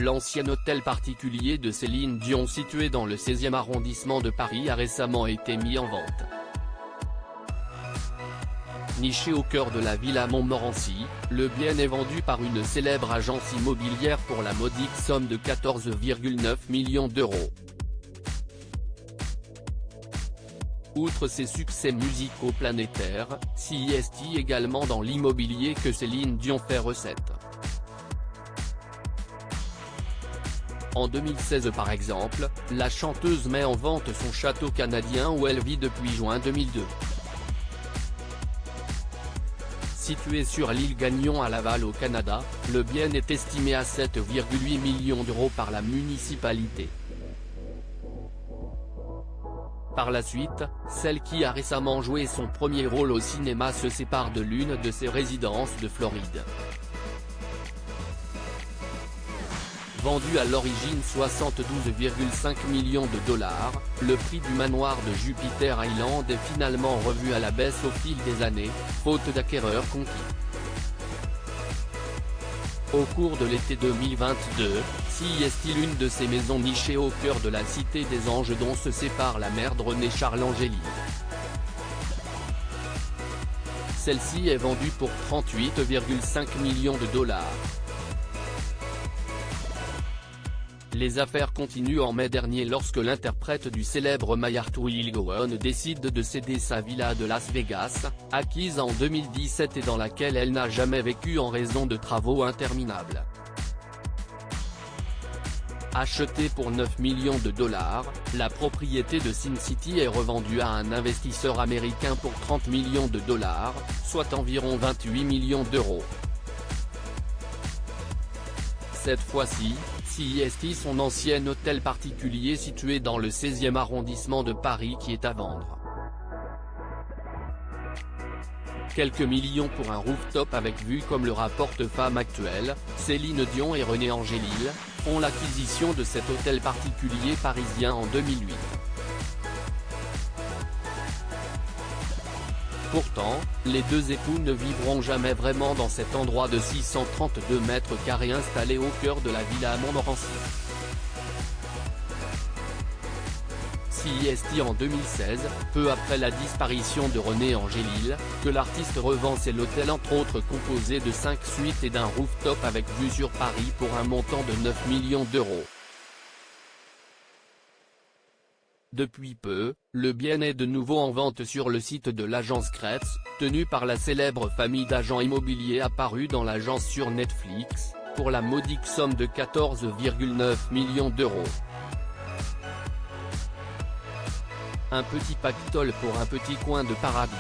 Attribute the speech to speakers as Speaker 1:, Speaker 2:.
Speaker 1: L'ancien hôtel particulier de Céline Dion situé dans le 16e arrondissement de Paris a récemment été mis en vente. Niché au cœur de la Villa Montmorency, le bien est vendu par une célèbre agence immobilière pour la modique somme de 14,9 millions d'euros. Outre ses succès musicaux planétaires, c'est également dans l'immobilier que Céline Dion fait recette. En 2016 par exemple, la chanteuse met en vente son château canadien où elle vit depuis juin 2002. Situé sur l'île Gagnon à Laval au Canada, le bien est estimé à 7,8 millions d'euros par la municipalité. Par la suite, celle qui a récemment joué son premier rôle au cinéma se sépare de l'une de ses résidences de Floride. Vendu à l'origine 72,5 millions de dollars, le prix du manoir de Jupiter Island est finalement revu à la baisse au fil des années, faute d'acquéreurs conquis. Au cours de l'été 2022, c'est l'une de ces maisons nichées au cœur de la Cité des Anges dont se sépare la mère de René Charles Angéli. Celle-ci est vendue pour 38,5 millions de dollars. Les affaires continuent en mai dernier lorsque l'interprète du célèbre Mayart Will Go On décide de céder sa villa de Las Vegas, acquise en 2017 et dans laquelle elle n'a jamais vécu en raison de travaux interminables. Achetée pour 9 millions de dollars, la propriété de Sin City est revendue à un investisseur américain pour 30 millions de dollars, soit environ 28 millions d'euros. Cette fois-ci, c'est son ancien hôtel particulier situé dans le 16e arrondissement de Paris qui est à vendre. Quelques millions pour un rooftop avec vue comme le rapporte Femme Actuelle, Céline Dion et René Angélil, font l'acquisition de cet hôtel particulier parisien en 2008. Pourtant, les deux époux ne vivront jamais vraiment dans cet endroit de 632 mètres carrés installé au cœur de la Villa Montmorency. C'est en 2016, peu après la disparition de René Angélil, que l'artiste revend l'hôtel entre autres composé de 5 suites et d'un rooftop avec vue sur Paris pour un montant de 9 millions d'euros. Depuis peu, le bien est de nouveau en vente sur le site de l'agence Kretz, tenue par la célèbre famille d'agents immobiliers apparue dans l'agence sur Netflix, pour la modique somme de 14,9 millions d'euros. Un petit pactole pour un petit coin de paradis.